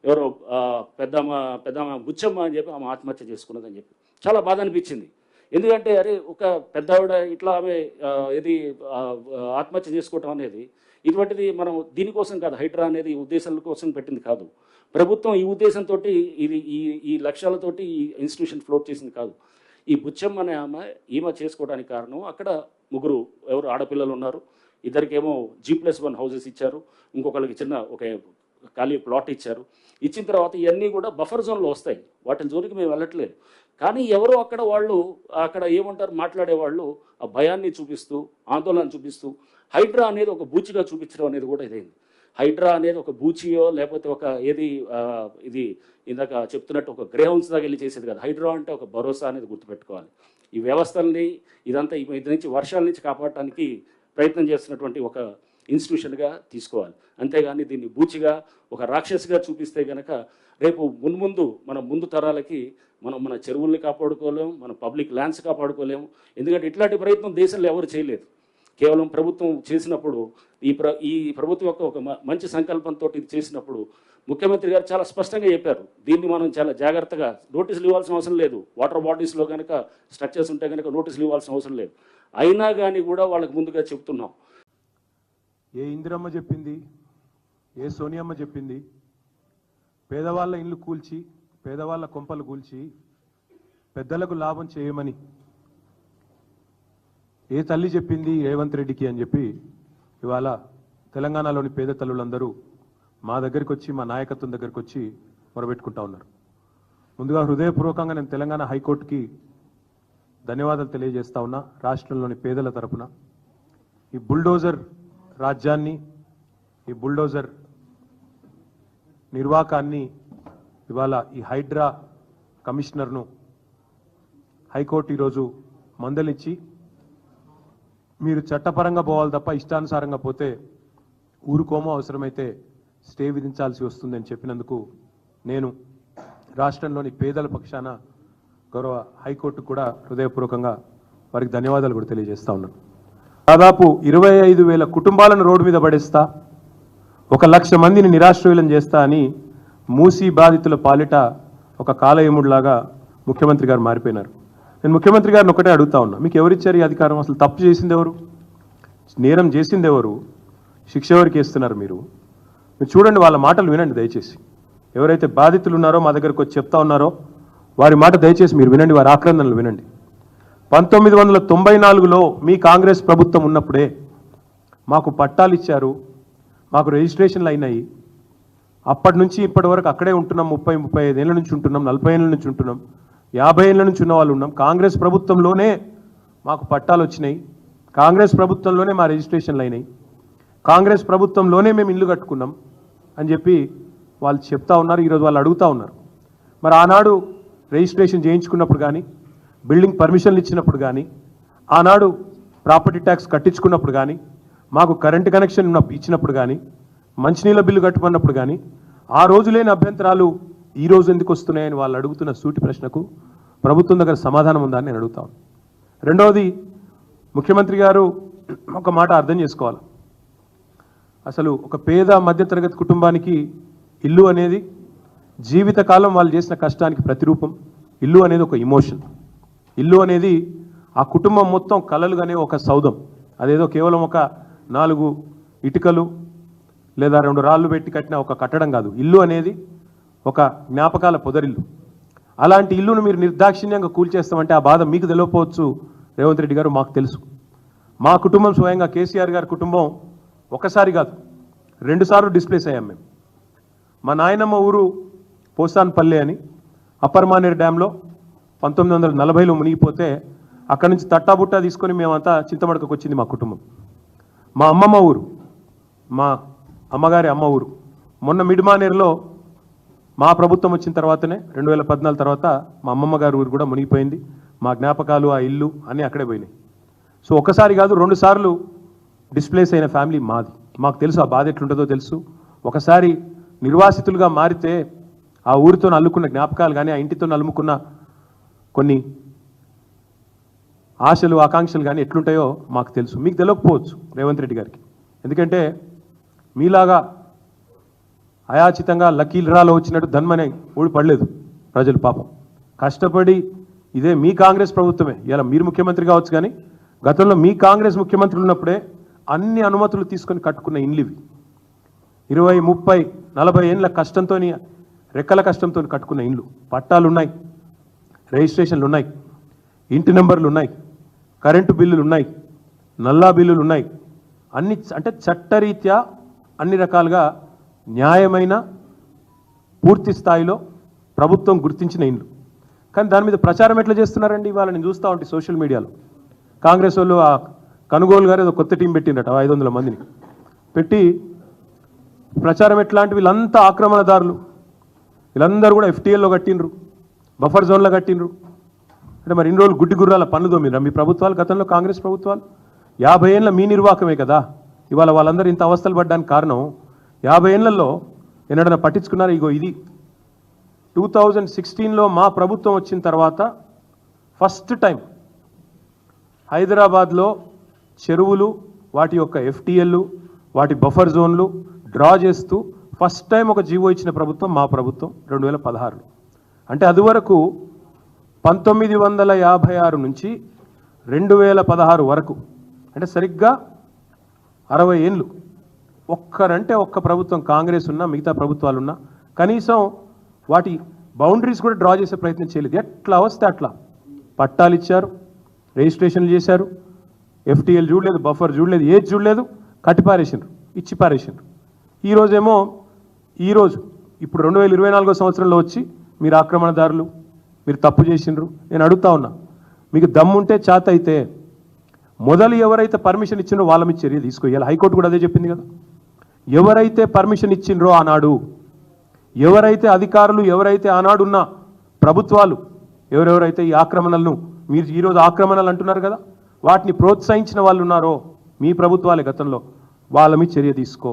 ఎవరో పెద్దమ్మ బుచ్చమ్మ అని చెప్పి ఆమె ఆత్మహత్య చేసుకున్నదని చెప్పి చాలా బాధ అనిపించింది. ఎందుకంటే అరే ఒక పెద్ద ఆవిడ ఇట్లా ఆమె ఇది ఆత్మహత్య చేసుకోవటం అనేది ఇటువంటిది మనం దీనికోసం కాదు, హైడ్రా అనేది ఈ ఉద్దేశాల కోసం పెట్టింది కాదు. ప్రభుత్వం ఈ ఉద్దేశంతో ఇది ఈ లక్ష్యాలతోటి ఈ ఇన్స్టిట్యూషన్ ఫ్లోట్ చేసింది కాదు. ఈ బుచ్చమ్మ అనే ఈమె చేసుకోవడానికి కారణం అక్కడ ముగ్గురు ఎవరు ఆడపిల్లలు ఉన్నారు. ఇద్దరికేమో G+1 హౌసెస్ ఇచ్చారు, ఇంకొకరికి చిన్న ఒక ఖాళీ ప్లాట్ ఇచ్చారు. ఇచ్చిన తర్వాత ఇవన్నీ కూడా బఫర్ జోన్లో వస్తాయి, వాటిని జోలికి మేము వెళ్ళట్లేదు. కానీ ఎవరో అక్కడ ఏమంటారు మాట్లాడేవాళ్ళు ఆ భయాన్ని చూపిస్తూ ఆందోళన చూపిస్తూ హైడ్రా అనేది ఒక బూచిగా చూపించడం అనేది కూడా ఇదైంది. హైడ్రా అనేది ఒక బూచియో లేకపోతే ఒక ఇది ఇందాక చెప్తున్నట్టు ఒక గ్రేహౌన్స్ దాకా వెళ్ళి చేసేది కాదు. హైడ్రా అంటే ఒక భరోసా అనేది గుర్తుపెట్టుకోవాలి. ఈ వ్యవస్థల్ని ఇదంతా ఇది నుంచి వర్షాల నుంచి కాపాడటానికి ప్రయత్నం చేస్తున్నటువంటి ఒక ఇన్స్టిట్యూషన్గా తీసుకోవాలి. అంతేగాని దీన్ని బూచిగా ఒక రాక్షసిగా చూపిస్తే కనుక రేపు మన ముందు తరాలకి మన చెరువుల్ని కాపాడుకోలేము, మన పబ్లిక్ ల్యాండ్స్ కాపాడుకోలేము. ఎందుకంటే ఇట్లాంటి ప్రయత్నం దేశంలో ఎవరు చేయలేదు. కేవలం ప్రభుత్వం చేసినప్పుడు ఈ ప్రభుత్వం యొక్క ఒక మంచి సంకల్పంతో ఇది చేసినప్పుడు ముఖ్యమంత్రి గారు చాలా స్పష్టంగా చెప్పారు, దీన్ని మనం చాలా జాగ్రత్తగా నోటీసులు ఇవ్వాల్సిన అవసరం లేదు. వాటర్ బాడీస్లో కనుక స్ట్రక్చర్స్ ఉంటే కనుక నోటీసులు ఇవ్వాల్సిన అవసరం లేదు. అయినా కానీ కూడా వాళ్ళకి ముందుగా చెప్తున్నాం. ఏ ఇందిరమ్మ చెప్పింది, ఏ సోనియమ్మ చెప్పింది, పేదవాళ్ళ ఇల్లు కూల్చి పేదవాళ్ళ కొంపలు కూల్చి పెద్దలకు లాభం చేయమని ఏ తల్లి చెప్పింది రేవంత్ రెడ్డికి అని చెప్పి ఇవాళ తెలంగాణలోని పేద తల్లులందరూ మా దగ్గరికి వచ్చి, మా నాయకత్వం దగ్గరికి వచ్చి మొరబెట్టుకుంటా ఉన్నారు. ముందుగా హృదయపూర్వకంగా నేను తెలంగాణ హైకోర్టుకి ధన్యవాదాలు తెలియజేస్తా ఉన్నా. రాష్ట్రంలోని పేదల తరపున ఈ బుల్డోజర్ రాజ్యాన్ని, ఈ బుల్డోజర్ నిర్వాకాన్ని ఇవాళ ఈ హైడ్రా కమిషనర్ను హైకోర్టు ఈరోజు మందలిచ్చి మీరు చట్టపరంగా పోవాలి తప్ప ఇష్టానుసారంగా పోతే ఊరుకోమో, అవసరమైతే స్టే విధించాల్సి వస్తుందని చెప్పినందుకు నేను రాష్ట్రంలోని పేదల పక్షాన గౌరవ హైకోర్టు కూడా హృదయపూర్వకంగా వారికి ధన్యవాదాలు కూడా తెలియజేస్తా ఉన్నాను. దాదాపు 25,000 కుటుంబాలను రోడ్డు మీద పడేస్తా, 1,00,000 మందిని నిరాశ్రయులను చేస్తా అని మూసీ బాధితుల పాలిట ఒక కాలయముడిలాగా ముఖ్యమంత్రి గారు మారిపోయినారు. నేను ముఖ్యమంత్రి గారిని ఒకటే అడుగుతా ఉన్నా, మీకు ఎవరిచ్చారు ఈ అధికారం? అసలు తప్పు చేసింది ఎవరు? నేరం చేసింది ఎవరు? శిక్ష ఎవరికి వేస్తున్నారు మీరు చూడండి, వాళ్ళ మాటలు వినండి దయచేసి. ఎవరైతే బాధితులు ఉన్నారో మా దగ్గరకు వచ్చి చెప్తా ఉన్నారో వారి మాట దయచేసి మీరు వినండి, వారి ఆక్రందనలు వినండి. 1994లో మీ కాంగ్రెస్ ప్రభుత్వం ఉన్నప్పుడే మాకు పట్టాలు ఇచ్చారు, మాకు రిజిస్ట్రేషన్లు అయినాయి. అప్పటి నుంచి ఇప్పటి వరకు అక్కడే ఉంటున్నాం. 30-35 ఏళ్ళ నుంచి ఉంటున్నాం, 40 ఏళ్ళ నుంచి ఉంటున్నాం, 50 ఏళ్ళ నుంచి ఉన్న వాళ్ళు ఉన్నాం. కాంగ్రెస్ ప్రభుత్వంలోనే మాకు పట్టాలు వచ్చినాయి, కాంగ్రెస్ ప్రభుత్వంలోనే మా రిజిస్ట్రేషన్లు అయినాయి, కాంగ్రెస్ ప్రభుత్వంలోనే మేము ఇల్లు కట్టుకున్నాం అని చెప్పి వాళ్ళు చెప్తా ఉన్నారు. ఈరోజు వాళ్ళు అడుగుతూ ఉన్నారు, మరి ఆనాడు రిజిస్ట్రేషన్ చేయించుకున్నప్పుడు కానీ, బిల్డింగ్ పర్మిషన్లు ఇచ్చినప్పుడు కానీ, ఆనాడు ప్రాపర్టీ ట్యాక్స్ కట్టించుకున్నప్పుడు కానీ, మాకు కరెంటు కనెక్షన్ ఇచ్చినప్పుడు కానీ, మంచినీళ్ళ బిల్లు కట్టుకున్నప్పుడు కానీ ఆ రోజు లేని అభ్యంతరాలు ఈ రోజు ఎందుకు వస్తున్నాయని వాళ్ళు అడుగుతున్న సూటి ప్రశ్నకు ప్రభుత్వం దగ్గర సమాధానం ఉందని నేను అడుగుతాను. రెండవది, ముఖ్యమంత్రి గారు ఒక మాట అర్థం చేసుకోవాలి. అసలు ఒక పేద మధ్యతరగతి కుటుంబానికి ఇల్లు అనేది జీవితకాలం వాళ్ళు చేసిన కష్టానికి ప్రతిరూపం. ఇల్లు అనేది ఒక ఇమోషన్. ఇల్లు అనేది ఆ కుటుంబం మొత్తం కలలుగానే ఒక సౌధం. అదేదో కేవలం ఒక 4 ఇటుకలు లేదా 2 రాళ్ళు పెట్టి కట్టిన ఒక కట్టడం కాదు. ఇల్లు అనేది ఒక జ్ఞాపకాల పొదరిల్లు. అలాంటి ఇల్లును మీరు నిర్దాక్షిణ్యంగా కూల్చేస్తామంటే ఆ బాధ మీకు తెలియకపోవచ్చు రేవంత్ రెడ్డి గారు, మాకు తెలుసు. మా కుటుంబం స్వయంగా కేసీఆర్ గారి కుటుంబం ఒకసారి కాదు 2 సార్లు డిస్ప్లేస్ అయ్యాం మేము. మా నాయనమ్మ ఊరు పోసాన్పల్లి అని అప్పర్ మానేరు డ్యాంలో 1940లో మునిగిపోతే అక్కడి నుంచి తట్టాబుట్టా తీసుకొని మేమంతా చింతమడకకు వచ్చింది మా కుటుంబం. మా అమ్మమ్మ ఊరు, మా అమ్మగారి అమ్మ ఊరు మొన్న మిడ్మానేరులో మా ప్రభుత్వం వచ్చిన తర్వాతనే 2014 తర్వాత మా అమ్మమ్మ గారి ఊరు కూడా మునిగిపోయింది. మా జ్ఞాపకాలు, ఆ ఇల్లు అన్నీ అక్కడే పోయినాయి. సో ఒకసారి కాదు 2 సార్లు డిస్ప్లేస్ అయిన ఫ్యామిలీ మాది. మాకు తెలుసు ఆ బాధ ఎట్లుంటుందో తెలుసు. ఒకసారి నిర్వాసితులుగా మారితే ఆ ఊరితో అల్లుకున్న జ్ఞాపకాలు కానీ, ఆ ఇంటితో అల్లుకున్న కొన్ని ఆశలు, ఆకాంక్షలు కానీ ఎట్లుంటాయో మాకు తెలుసు. మీకు తెలియకపోవచ్చు రేవంత్ రెడ్డి గారికి. ఎందుకంటే మీలాగా అయాచితంగా లకీల్రాలో వచ్చినట్టు ధన్మనే ఊడిపడలేదు ప్రజలు పాపం కష్టపడి ఇదే మీ కాంగ్రెస్ ప్రభుత్వమే ఇలా మీరు ముఖ్యమంత్రి కావచ్చు కానీ గతంలో మీ కాంగ్రెస్ ముఖ్యమంత్రులు ఉన్నప్పుడే అన్ని అనుమతులు తీసుకొని కట్టుకున్న ఇండ్లు ఇవి 20, 30, 40 ఏళ్ళ కష్టంతో రెక్కల కష్టంతో కట్టుకున్న ఇండ్లు పట్టాలు ఉన్నాయి, రిజిస్ట్రేషన్లు ఉన్నాయి, ఇంటి నెంబర్లు ఉన్నాయి, కరెంటు బిల్లులు ఉన్నాయి, నల్లా బిల్లులు ఉన్నాయి, అన్ని అంటే చట్టరీత్యా అన్ని రకాలుగా న్యాయమైన పూర్తి స్థాయిలో ప్రభుత్వం గుర్తించిన ఇండ్లు. కానీ దాని మీద ప్రచారం ఎట్లా చేస్తున్నారండి? ఇవాళ నేను చూస్తూ ఉంటే సోషల్ మీడియాలో కాంగ్రెస్ వాళ్ళు ఆ కనుగోలు గారు ఏదో కొత్త టీం పెట్టిండట 500 మందిని పెట్టి ప్రచారం ఎట్లాంటి వీళ్ళంతా ఆక్రమణదారులు, వీళ్ళందరూ కూడా FTLలో కట్టిండ్రు, బఫర్ జోన్లో కట్టిండ్రు. అంటే మరి ఇన్ని రోజులు గుడ్డి గుర్రాల పనులు తోమిరా మీ ప్రభుత్వాలు, గతంలో కాంగ్రెస్ ప్రభుత్వాలు? 50 ఏళ్ళ మీ నిర్వాహకమే కదా ఇవాళ వాళ్ళందరూ ఇంత అవస్థలు పడ్డానికి కారణం. 50 ఏళ్లలో ఎన్నడన్నా పట్టించుకున్నారు? ఇగో ఇది 2016లో మా ప్రభుత్వం వచ్చిన తర్వాత ఫస్ట్ టైం హైదరాబాద్లో చెరువులు వాటి యొక్క FTL వాటి బఫర్ జోన్లు డ్రా చేస్తూ ఫస్ట్ టైం ఒక జీవో ఇచ్చిన ప్రభుత్వం మా ప్రభుత్వం 2016లో. అంటే అది వరకు 1956 నుంచి 2016 వరకు అంటే సరిగ్గా 60 ఏళ్ళు ఒక్కరంటే ఒక్క ప్రభుత్వం కాంగ్రెస్ ఉన్నా మిగతా ప్రభుత్వాలు ఉన్నా కనీసం వాటి బౌండరీస్ కూడా డ్రా చేసే ప్రయత్నం చేయలేదు. ఎట్లా వస్తే అట్లా పట్టాలు ఇచ్చారు, రిజిస్ట్రేషన్లు చేశారు, FTL చూడలేదు, బఫర్ చూడలేదు, ఏది చూడలేదు, కట్టిపారేసిండ్రు, ఇచ్చి పారేసిండ్రు. ఈరోజు ఇప్పుడు 2024 సంవత్సరంలో వచ్చి మీరు ఆక్రమణదారులు, మీరు తప్పు చేసిండ్రు. నేను అడుగుతా ఉన్నా, మీకు దమ్ముంటే చేత అయితే మొదలు ఎవరైతే పర్మిషన్ ఇచ్చిండ్రో వాళ్ళ మీద చర్య తీసుకోవాలి. హైకోర్టు కూడా అదే చెప్పింది కదా. ఎవరైతే పర్మిషన్ ఇచ్చిండ్రో ఆనాడు, ఎవరైతే అధికారులు, ఎవరైతే ఆనాడున్న ప్రభుత్వాలు, ఎవరెవరైతే ఈ ఆక్రమణలను మీరు ఈరోజు ఆక్రమణలు అంటున్నారు కదా, వాటిని ప్రోత్సహించిన వాళ్ళు ఉన్నారో మీ ప్రభుత్వాలే గతంలో, వాళ్ళ మీద చర్య తీసుకో.